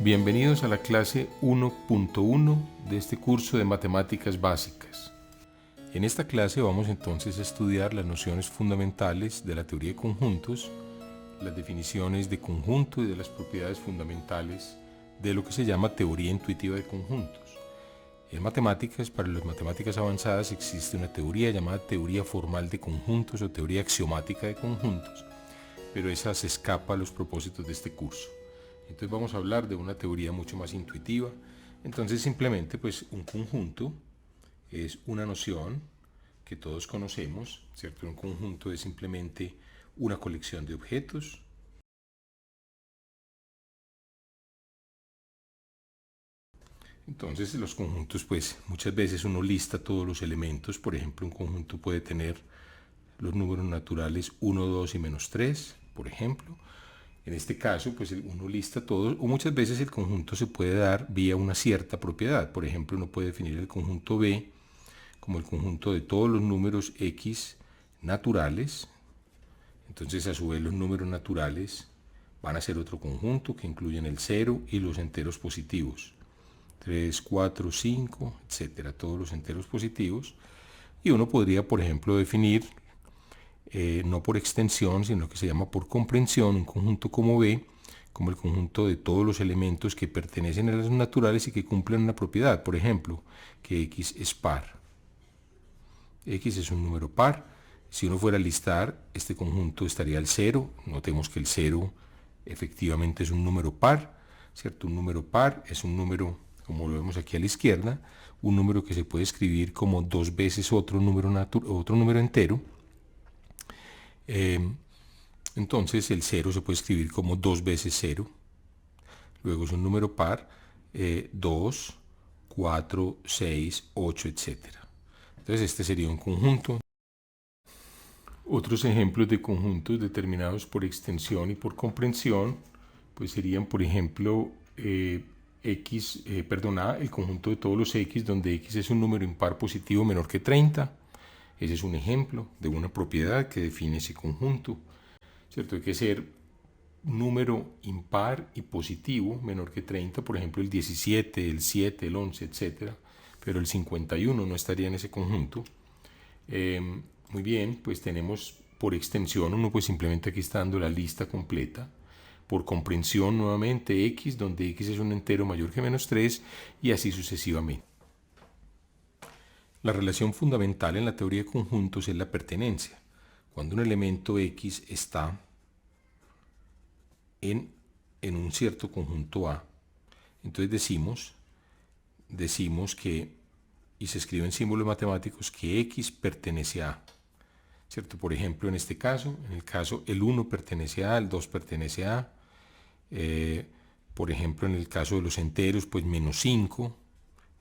Bienvenidos a la clase 1.1 de este curso de matemáticas básicas. En esta clase vamos entonces a estudiar las nociones fundamentales de la teoría de conjuntos, las definiciones de conjunto y de las propiedades fundamentales de lo que se llama teoría intuitiva de conjuntos. En matemáticas, para las matemáticas avanzadas, existe una teoría llamada teoría formal de conjuntos o teoría axiomática de conjuntos, pero esa se escapa a los propósitos de este curso. Entonces vamos a hablar de una teoría mucho más intuitiva. Entonces simplemente pues un conjunto es una noción que todos conocemos, ¿cierto? Un conjunto es simplemente una colección de objetos. Entonces los conjuntos pues muchas veces uno lista todos los elementos. Por ejemplo, un conjunto puede tener los números naturales 1, 2 y menos 3, por ejemplo. En este caso, pues uno lista todos, o muchas veces el conjunto se puede dar vía una cierta propiedad. Por ejemplo, uno puede definir el conjunto B como el conjunto de todos los números X naturales. Entonces, a su vez, los números naturales van a ser otro conjunto que incluyen el 0 y los enteros positivos. 3, 4, 5, etcétera, todos los enteros positivos. Y uno podría, por ejemplo, definir no por extensión, sino que se llama por comprensión, un conjunto como B, como el conjunto de todos los elementos que pertenecen a los naturales y que cumplen una propiedad. Por ejemplo, que X es par. X es un número par. Si uno fuera a listar, este conjunto estaría al 0. Notemos que el 0 efectivamente es un número par, ¿cierto? Un número par es un número, como lo vemos aquí a la izquierda, un número que se puede escribir como dos veces otro número entero. Entonces el 0 se puede escribir como 2 veces 0. Luego es un número par, 2, 4, 6, 8, etc. Entonces este sería un conjunto. Otros ejemplos de conjuntos determinados por extensión y por comprensión, pues serían, por ejemplo, el conjunto de todos los X, donde X es un número impar positivo menor que 30. Ese es un ejemplo de una propiedad que define ese conjunto, ¿cierto? Hay que ser número impar y positivo menor que 30, por ejemplo el 17, el 7, el 11, etc. Pero el 51 no estaría en ese conjunto. Muy bien, pues tenemos por extensión, uno pues simplemente aquí está dando la lista completa. Por comprensión nuevamente X, donde X es un entero mayor que menos 3 y así sucesivamente. La relación fundamental en la teoría de conjuntos es la pertenencia. Cuando un elemento X está en un cierto conjunto A, entonces decimos que, y se escribe en símbolos matemáticos, que X pertenece a A, ¿cierto? Por ejemplo, en este caso, el 1 pertenece a A, el 2 pertenece a A. Por ejemplo, en el caso de los enteros, pues menos 5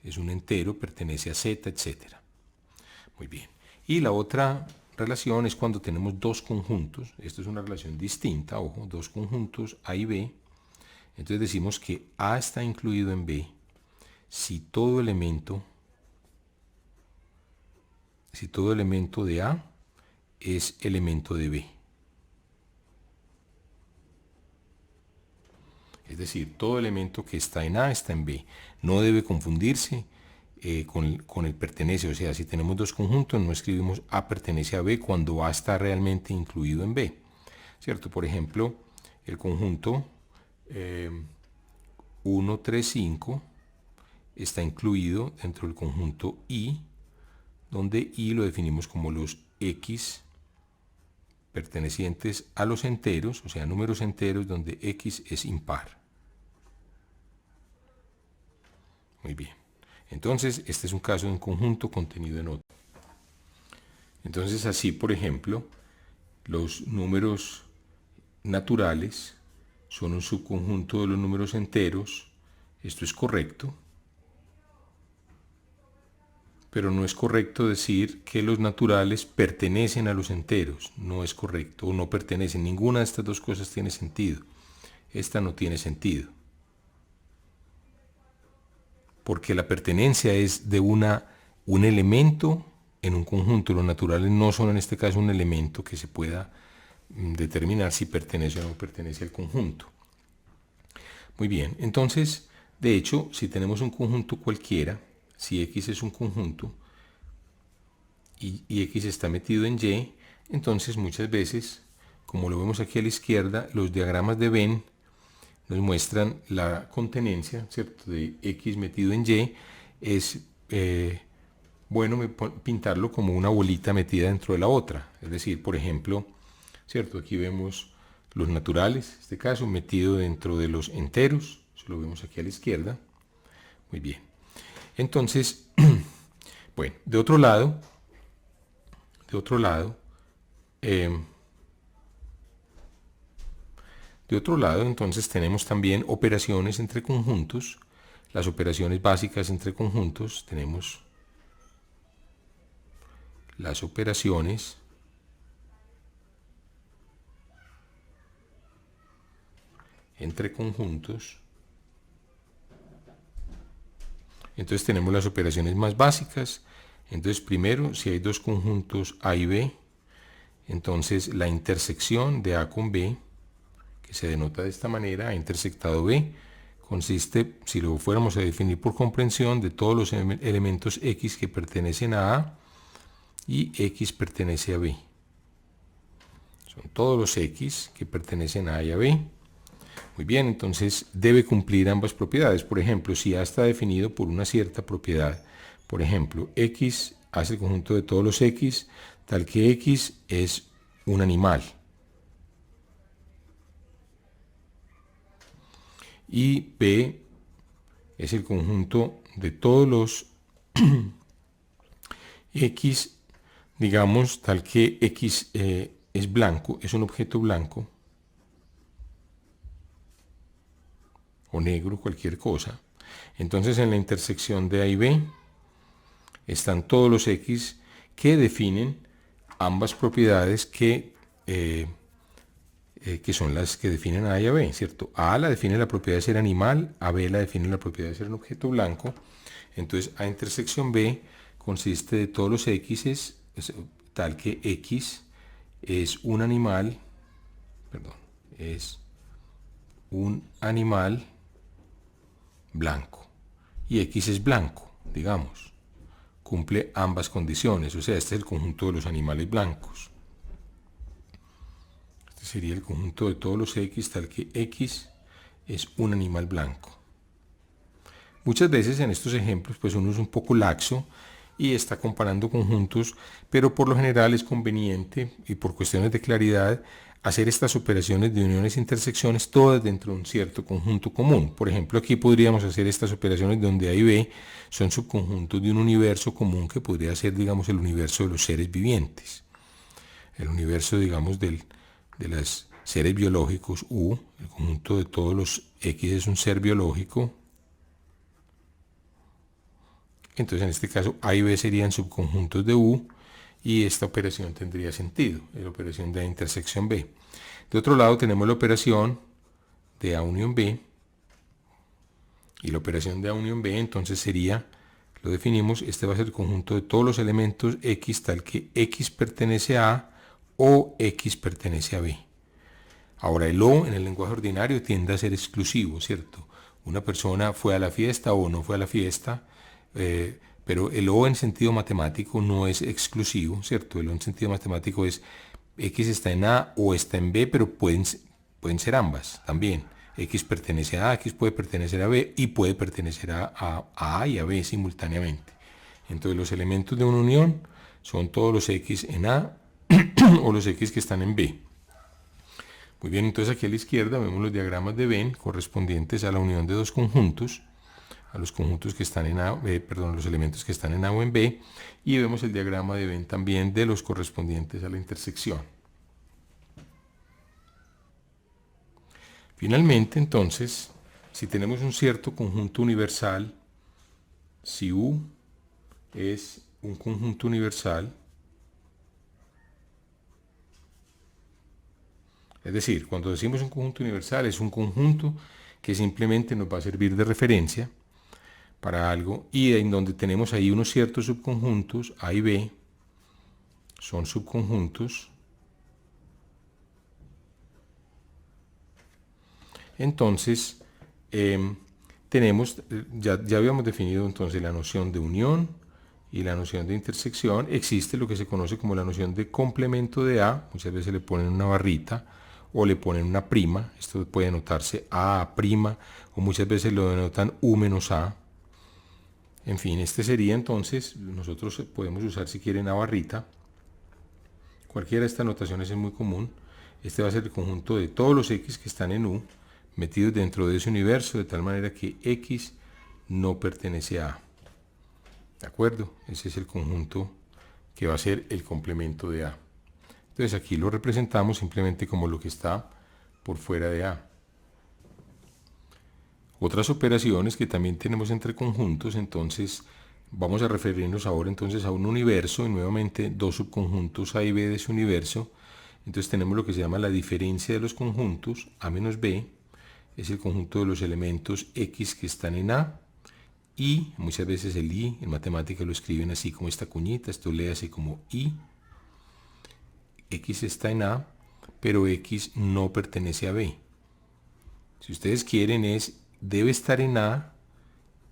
es un entero, pertenece a Z, etc. Muy bien. Y la otra relación es cuando tenemos dos conjuntos. Esto es una relación distinta, ojo, dos conjuntos A y B. Entonces decimos que A está incluido en B si todo elemento de A es elemento de B. Es decir, todo elemento que está en A está en B. No debe confundirse con el pertenece. O sea, si tenemos dos conjuntos, no escribimos A pertenece a B cuando A está realmente incluido en B, ¿cierto? Por ejemplo, el conjunto 1, 3, 5 está incluido dentro del conjunto I, donde I lo definimos como los X pertenecientes a los enteros, o sea, números enteros donde X es impar. Muy bien. Entonces, este es un caso de un conjunto contenido en otro. Entonces, así, por ejemplo, los números naturales son un subconjunto de los números enteros. Esto es correcto. Pero no es correcto decir que los naturales pertenecen a los enteros. No es correcto, o no pertenecen. Ninguna de estas dos cosas tiene sentido. Esta no tiene sentido. Porque la pertenencia es de un elemento en un conjunto. Los naturales no son en este caso un elemento que se pueda determinar si pertenece o no pertenece al conjunto. Muy bien, entonces, de hecho, si tenemos un conjunto cualquiera, si X es un conjunto y X está metido en Y, entonces muchas veces, como lo vemos aquí a la izquierda, los diagramas de Venn nos muestran la contenencia, ¿cierto?, de X metido en Y. Es bueno pintarlo como una bolita metida dentro de la otra. Es decir, por ejemplo, ¿cierto? Aquí vemos los naturales, en este caso, metido dentro de los enteros. Eso lo vemos aquí a la izquierda. Muy bien. Entonces, bueno, de otro lado, entonces tenemos también operaciones entre conjuntos. Las operaciones básicas entre conjuntos, tenemos las operaciones entre conjuntos. Entonces tenemos las operaciones más básicas. Entonces primero, si hay dos conjuntos A y B, entonces la intersección de A con B, que se denota de esta manera, A intersectado B, consiste, si lo fuéramos a definir por comprensión, de todos los elementos X que pertenecen a A y X pertenece a B. Son todos los X que pertenecen a A y a B. Muy bien, entonces debe cumplir ambas propiedades. Por ejemplo, si A está definido por una cierta propiedad, por ejemplo, X hace el conjunto de todos los X, tal que X es un animal. Y B es el conjunto de todos los X, digamos, tal que X es blanco, es un objeto blanco, o negro, cualquier cosa. Entonces en la intersección de A y B están todos los X que definen ambas propiedades que son las que definen a A y a B, ¿cierto? A la define la propiedad de ser animal, a B la define la propiedad de ser un objeto blanco. Entonces A intersección B consiste de todos los X, tal que X es un animal, es un animal blanco y X es blanco, digamos, cumple ambas condiciones, o sea, este es el conjunto de los animales blancos. Este sería el conjunto de todos los X, tal que X es un animal blanco. Muchas veces en estos ejemplos pues uno es un poco laxo y está comparando conjuntos, pero por lo general es conveniente y por cuestiones de claridad hacer estas operaciones de uniones e intersecciones todas dentro de un cierto conjunto común. Por ejemplo, aquí podríamos hacer estas operaciones donde A y B son subconjuntos de un universo común que podría ser, digamos, el universo de los seres vivientes. El universo, digamos, de los seres biológicos U, el conjunto de todos los X es un ser biológico. Entonces, en este caso, A y B serían subconjuntos de U y esta operación tendría sentido, la operación de A intersección B. De otro lado tenemos la operación de A unión B y la operación de A unión B entonces sería, lo definimos, este va a ser el conjunto de todos los elementos X tal que X pertenece a A o X pertenece a B. Ahora el O en el lenguaje ordinario tiende a ser exclusivo, ¿cierto? Una persona fue a la fiesta o no fue a la fiesta, pero el O en sentido matemático no es exclusivo, ¿cierto? El O en sentido matemático es X está en A o está en B, pero pueden ser ambas también. X pertenece a A, X puede pertenecer a B y puede pertenecer a A y a B simultáneamente. Entonces los elementos de una unión son todos los X en A o los X que están en B. Muy bien, entonces aquí a la izquierda vemos los diagramas de Venn correspondientes a la unión de dos conjuntos, a los conjuntos que están en A, los elementos que están en A o en B, y vemos el diagrama de Venn también de los correspondientes a la intersección. Finalmente, entonces, si tenemos un cierto conjunto universal, si U es un conjunto universal, es decir, cuando decimos un conjunto universal, es un conjunto que simplemente nos va a servir de referencia para algo y en donde tenemos ahí unos ciertos subconjuntos, A y B, son subconjuntos. Entonces, ya habíamos definido entonces la noción de unión y la noción de intersección. Existe lo que se conoce como la noción de complemento de A. Muchas veces le ponen una barrita o le ponen una prima. Esto puede notarse A', o muchas veces lo denotan U menos A. En fin, este sería entonces, nosotros podemos usar si quieren A barrita. Cualquiera de estas notaciones es muy común. Este va a ser el conjunto de todos los X que están en U, metidos dentro de ese universo, de tal manera que X no pertenece a A. ¿De acuerdo? Ese es el conjunto que va a ser el complemento de A. Entonces aquí lo representamos simplemente como lo que está por fuera de A. Otras operaciones que también tenemos entre conjuntos, entonces vamos a referirnos ahora entonces a un universo y nuevamente dos subconjuntos A y B de ese universo. Entonces tenemos lo que se llama la diferencia de los conjuntos. A menos B es el conjunto de los elementos X que están en A, y muchas veces el I en matemática lo escriben así como esta cuñita, esto lee así como I. X está en A, pero X no pertenece a B. Si ustedes quieren debe estar en A,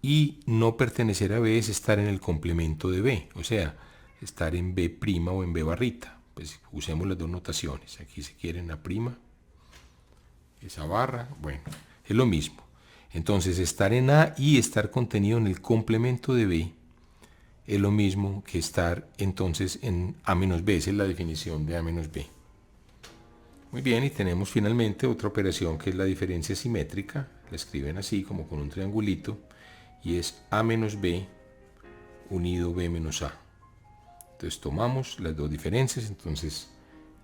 y no pertenecer a B es estar en el complemento de B, o sea, estar en B' o en B barrita. Pues usemos las dos notaciones. Aquí si quieren la prima, esa barra, bueno, es lo mismo. Entonces estar en A y estar contenido en el complemento de B es lo mismo que estar entonces en A menos B. Esa es la definición de A menos B. Muy bien, y tenemos finalmente otra operación que es la diferencia simétrica. La escriben así como con un triangulito, y es A menos B unido B menos A. Entonces tomamos las dos diferencias. Entonces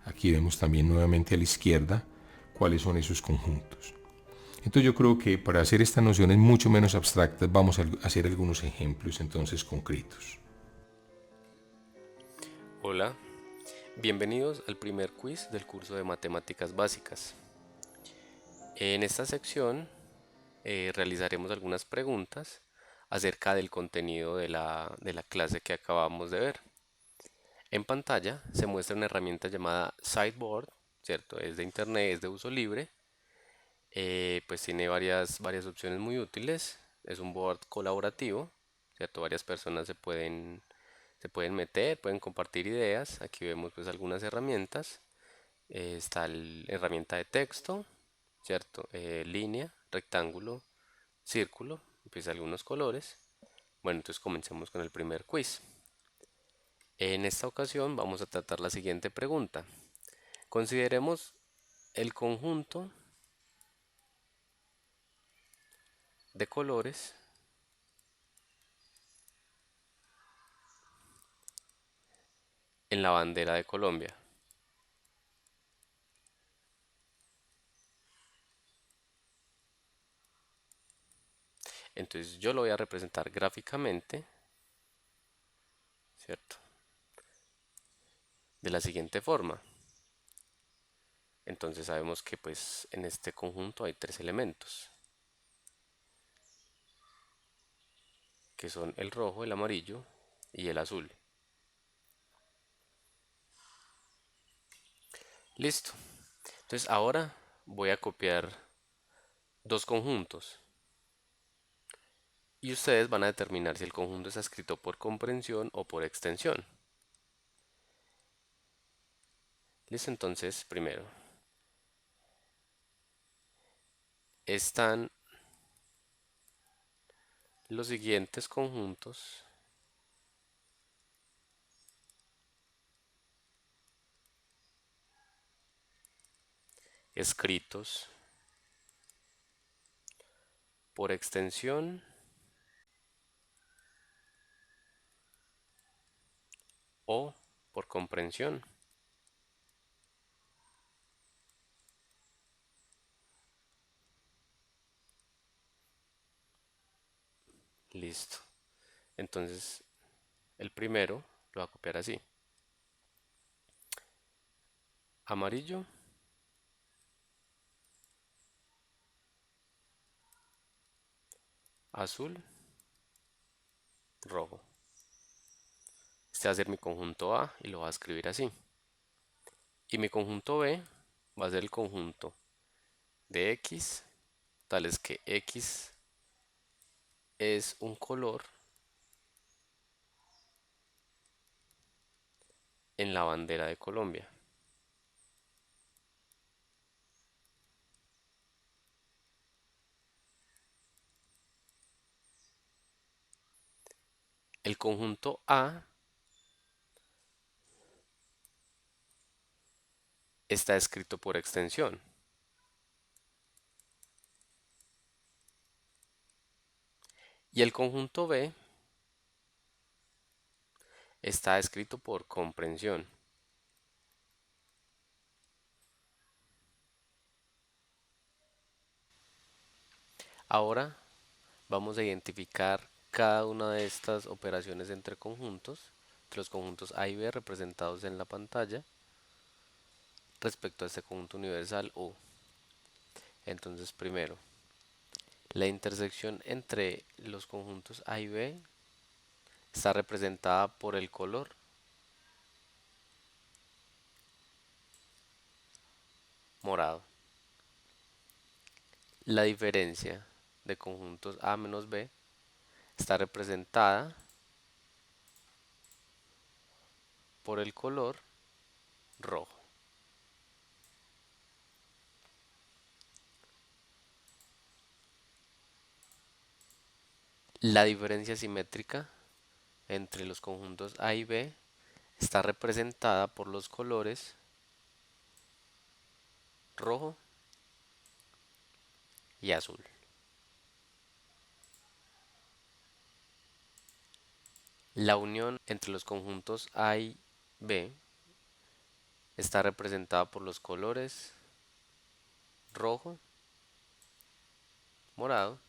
aquí vemos también nuevamente a la izquierda cuáles son esos conjuntos. Entonces yo creo que para hacer estas nociones mucho menos abstractas vamos a hacer algunos ejemplos entonces concretos. Hola, bienvenidos al primer quiz del curso de Matemáticas Básicas. En esta sección realizaremos algunas preguntas acerca del contenido de la clase que acabamos de ver. En pantalla se muestra una herramienta llamada Sideboard, ¿cierto? Es de internet, es de uso libre, pues tiene varias opciones muy útiles. Es un board colaborativo, ¿cierto? Varias personas se pueden meter, pueden compartir ideas. Aquí vemos pues algunas herramientas. Está la herramienta de texto, ¿cierto? Línea, rectángulo, círculo, pues algunos colores. Bueno, entonces comencemos con el primer quiz. En esta ocasión vamos a tratar la siguiente pregunta. Consideremos el conjunto de colores en la bandera de Colombia. Entonces yo lo voy a representar gráficamente, ¿cierto? De la siguiente forma. Entonces sabemos que pues en este conjunto hay tres elementos, que son el rojo, el amarillo y el azul. Listo. Entonces ahora voy a copiar dos conjuntos y ustedes van a determinar si el conjunto está escrito por comprensión o por extensión. Listo, entonces primero están los siguientes conjuntos escritos por extensión o por comprensión. Listo. Entonces el primero lo voy a copiar así. Amarillo, azul, rojo. Este va a ser mi conjunto A y lo voy a escribir así. Y mi conjunto B va a ser el conjunto de X tales que X es un color en la bandera de Colombia. El conjunto A está escrito por extensión. Y el conjunto B está escrito por comprensión. Ahora vamos a identificar cada una de estas operaciones entre conjuntos, entre los conjuntos A y B representados en la pantalla, respecto a este conjunto universal U. Entonces, primero, la intersección entre los conjuntos A y B está representada por el color morado. La diferencia de conjuntos A menos B está representada por el color rojo. La diferencia simétrica entre los conjuntos A y B está representada por los colores rojo y azul. La unión entre los conjuntos A y B está representada por los colores rojo, morado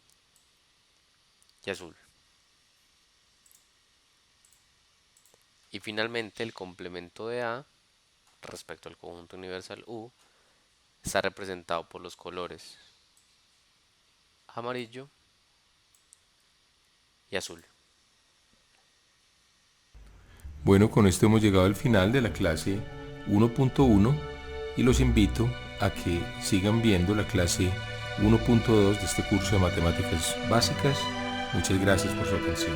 y azul. Y finalmente el complemento de A respecto al conjunto universal U está representado por los colores amarillo y azul. Bueno, con esto hemos llegado al final de la clase 1.1 y los invito a que sigan viendo la clase 1.2 de este curso de matemáticas básicas. Muchas gracias por su atención.